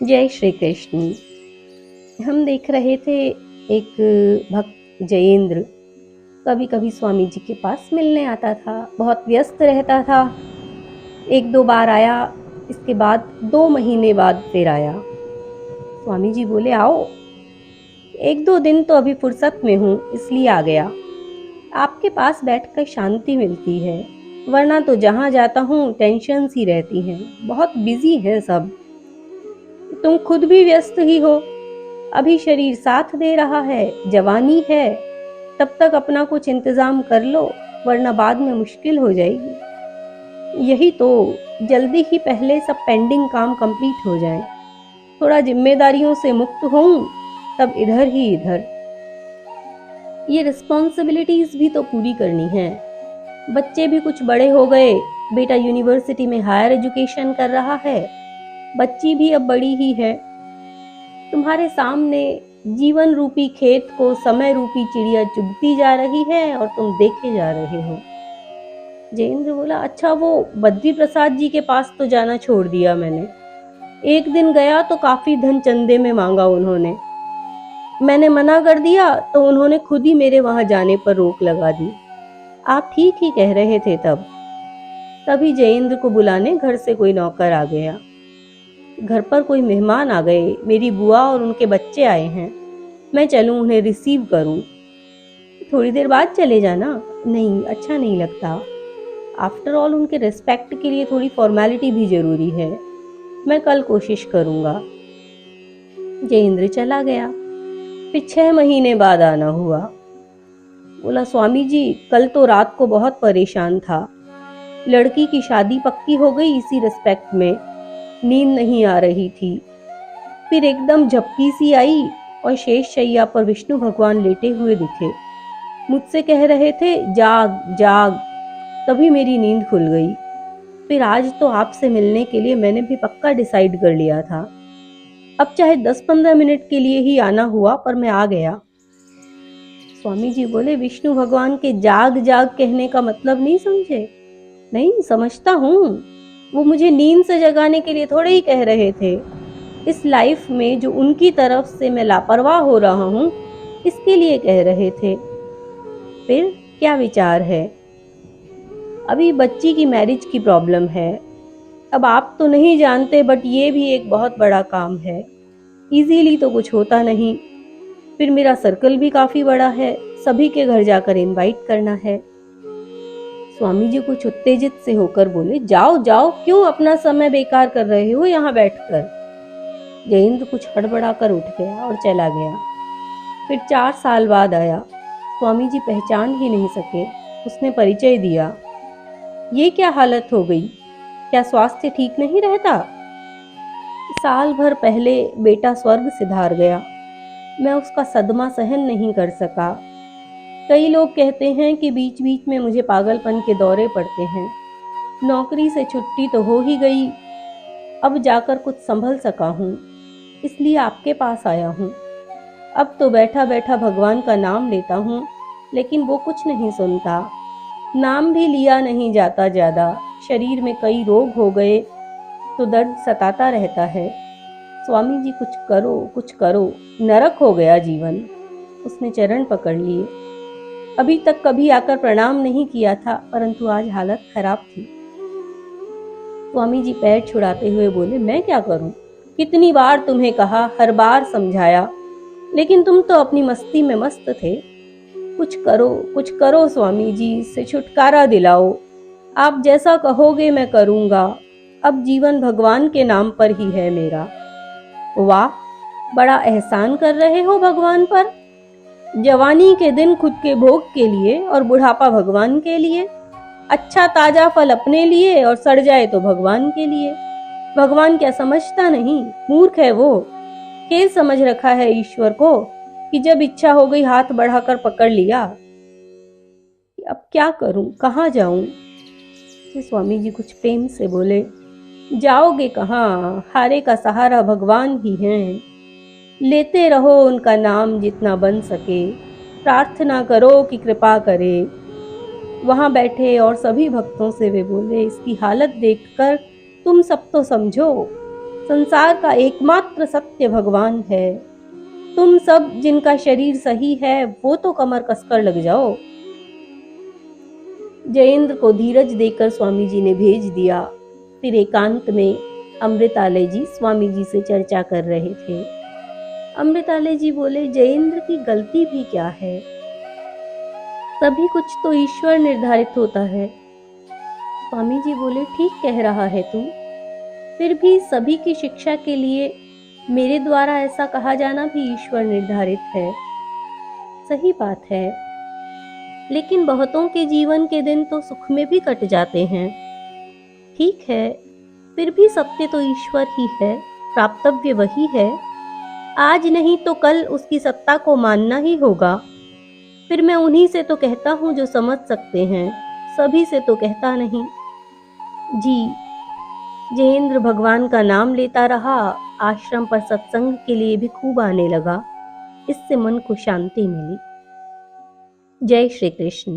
जय श्री कृष्ण। हम देख रहे थे एक भक्त जयेंद्र कभी कभी स्वामी जी के पास मिलने आता था। बहुत व्यस्त रहता था। एक दो बार आया, इसके बाद 2 महीने बाद फिर आया। स्वामी जी बोले आओ, 1-2 दिन तो अभी फुर्सत में हूँ इसलिए आ गया। आपके पास बैठकर शांति मिलती है, वरना तो जहाँ जाता हूँ टेंशन सी रहती हैं। बहुत बिजी है सब। तुम खुद भी व्यस्त ही हो। अभी शरीर साथ दे रहा है, जवानी है, तब तक अपना कुछ इंतजाम कर लो, वरना बाद में मुश्किल हो जाएगी। यही तो, जल्दी ही पहले सब पेंडिंग काम कंप्लीट हो जाएं। थोड़ा जिम्मेदारियों से मुक्त होऊं, तब इधर ही इधर। ये रिस्पॉन्सिबिलिटीज भी तो पूरी करनी है। बच्चे भी कुछ बड़े हो गए। बेटा यूनिवर्सिटी में हायर एजुकेशन कर रहा है, बच्ची भी अब बड़ी ही है। तुम्हारे सामने जीवन रूपी खेत को समय रूपी चिड़िया चुगती जा रही है और तुम देखे जा रहे हो। जयेंद्र बोला, अच्छा वो बद्री प्रसाद जी के पास तो जाना छोड़ दिया मैंने। एक दिन गया तो काफी धन चंदे में मांगा उन्होंने। मैंने मना कर दिया तो उन्होंने खुद ही मेरे वहां जाने पर रोक लगा दी। आप ठीक ही कह रहे थे तब। तभी जयेंद्र को बुलाने घर से कोई नौकर आ गया। घर पर कोई मेहमान आ गए, मेरी बुआ और उनके बच्चे आए हैं। मैं चलूं उन्हें रिसीव करूं? थोड़ी देर बाद चले जाना। नहीं, अच्छा नहीं लगता। आफ्टर ऑल उनके रिस्पेक्ट के लिए थोड़ी फॉर्मेलिटी भी जरूरी है। मैं कल कोशिश करूंगा। जयेंद्र चला गया। फिर 6 महीने बाद आना हुआ। बोला, स्वामी जी कल तो रात को बहुत परेशान था। लड़की की शादी पक्की हो गई इसी रिस्पेक्ट में। नींद नहीं आ रही थी। फिर एकदम झपकी सी आई और शेष शैया पर विष्णु भगवान लेटे हुए दिखे। मुझसे कह रहे थे जाग जाग। तभी मेरी नींद खुल गई। फिर आज तो आपसे मिलने के लिए मैंने भी पक्का डिसाइड कर लिया था। अब चाहे 10-15 मिनट के लिए ही आना हुआ, पर मैं आ गया। स्वामी जी बोले, विष्णु भगवान के जाग जाग कहने का मतलब नहीं समझे? नहीं समझता हूँ। वो मुझे नींद से जगाने के लिए थोड़े ही कह रहे थे। इस लाइफ में जो उनकी तरफ से मैं लापरवाह हो रहा हूँ, इसके लिए कह रहे थे। फिर क्या विचार है? अभी बच्ची की मैरिज की प्रॉब्लम है। अब आप तो नहीं जानते, बट ये भी एक बहुत बड़ा काम है। इजीली तो कुछ होता नहीं। फिर मेरा सर्कल भी काफी बड़ा है, सभी के घर जाकर इनवाइट करना है। स्वामी जी कुछ उत्तेजित से होकर बोले, जाओ जाओ, क्यों अपना समय बेकार कर रहे हो यहाँ बैठकर? जयेंद्र कुछ हड़बड़ा कर उठ गया और चला गया। फिर 4 साल बाद आया। स्वामी जी पहचान ही नहीं सके। उसने परिचय दिया। ये क्या हालत हो गई? क्या स्वास्थ्य ठीक नहीं रहता? साल भर पहले बेटा स्वर्ग सिधार गया। मैं उसका सदमा सहन नहीं कर सका। कई लोग कहते हैं कि बीच बीच में मुझे पागलपन के दौरे पड़ते हैं। नौकरी से छुट्टी तो हो ही गई। अब जाकर कुछ संभल सका हूँ, इसलिए आपके पास आया हूँ। अब तो बैठा बैठा भगवान का नाम लेता हूँ, लेकिन वो कुछ नहीं सुनता। नाम भी लिया नहीं जाता ज्यादा। शरीर में कई रोग हो गए तो दर्द सताता रहता है। स्वामी जी कुछ करो कुछ करो, नरक हो गया जीवन। उसने चरण पकड़ लिए। अभी तक कभी आकर प्रणाम नहीं किया था, परंतु आज हालत खराब थी। स्वामी जी पैर छुड़ाते हुए बोले, मैं क्या करूं? कितनी बार तुम्हें कहा, हर बार समझाया, लेकिन तुम तो अपनी मस्ती में मस्त थे। कुछ करो स्वामी जी, इससे छुटकारा दिलाओ। आप जैसा कहोगे मैं करूंगा। अब जीवन भगवान के नाम पर ही है मेरा। वाह, बड़ा एहसान कर रहे हो भगवान पर। जवानी के दिन खुद के भोग के लिए और बुढ़ापा भगवान के लिए। अच्छा ताजा फल अपने लिए और सड़ जाए तो भगवान के लिए। भगवान क्या समझता नहीं? मूर्ख है वो। खेल समझ रखा है ईश्वर को कि जब इच्छा हो गई हाथ बढ़ाकर पकड़ लिया। अब क्या करूं, कहाँ जाऊं? स्वामी जी कुछ प्रेम से बोले, जाओगे कहाँ? हारे का सहारा भगवान ही हैं। लेते रहो उनका नाम जितना बन सके। प्रार्थना करो कि कृपा करे। वहां बैठे और सभी भक्तों से वे बोले, इसकी हालत देखकर तुम सब तो समझो, संसार का एकमात्र एकमात्र सत्य भगवान है। तुम सब जिनका शरीर सही है वो तो कमर कसकर लग जाओ। जयेंद्र को धीरज देकर स्वामी जी ने भेज दिया। फिर एकांत में अमृतालय जी स्वामी जी से चर्चा कर रहे थे। अमृतालय जी बोले, जयेंद्र की गलती भी क्या है? सभी कुछ तो ईश्वर निर्धारित होता है। स्वामी जी बोले, ठीक कह रहा है तू, फिर भी सभी की शिक्षा के लिए मेरे द्वारा ऐसा कहा जाना भी ईश्वर निर्धारित है। सही बात है, लेकिन बहुतों के जीवन के दिन तो सुख में भी कट जाते हैं। ठीक है, फिर भी सत्य तो ईश्वर ही है, प्राप्तव्य वही है। आज नहीं तो कल उसकी सत्ता को मानना ही होगा। फिर मैं उन्हीं से तो कहता हूँ जो समझ सकते हैं, सभी से तो कहता नहीं। जी। जयेंद्र भगवान का नाम लेता रहा। आश्रम पर सत्संग के लिए भी खूब आने लगा। इससे मन को शांति मिली। जय श्री कृष्ण।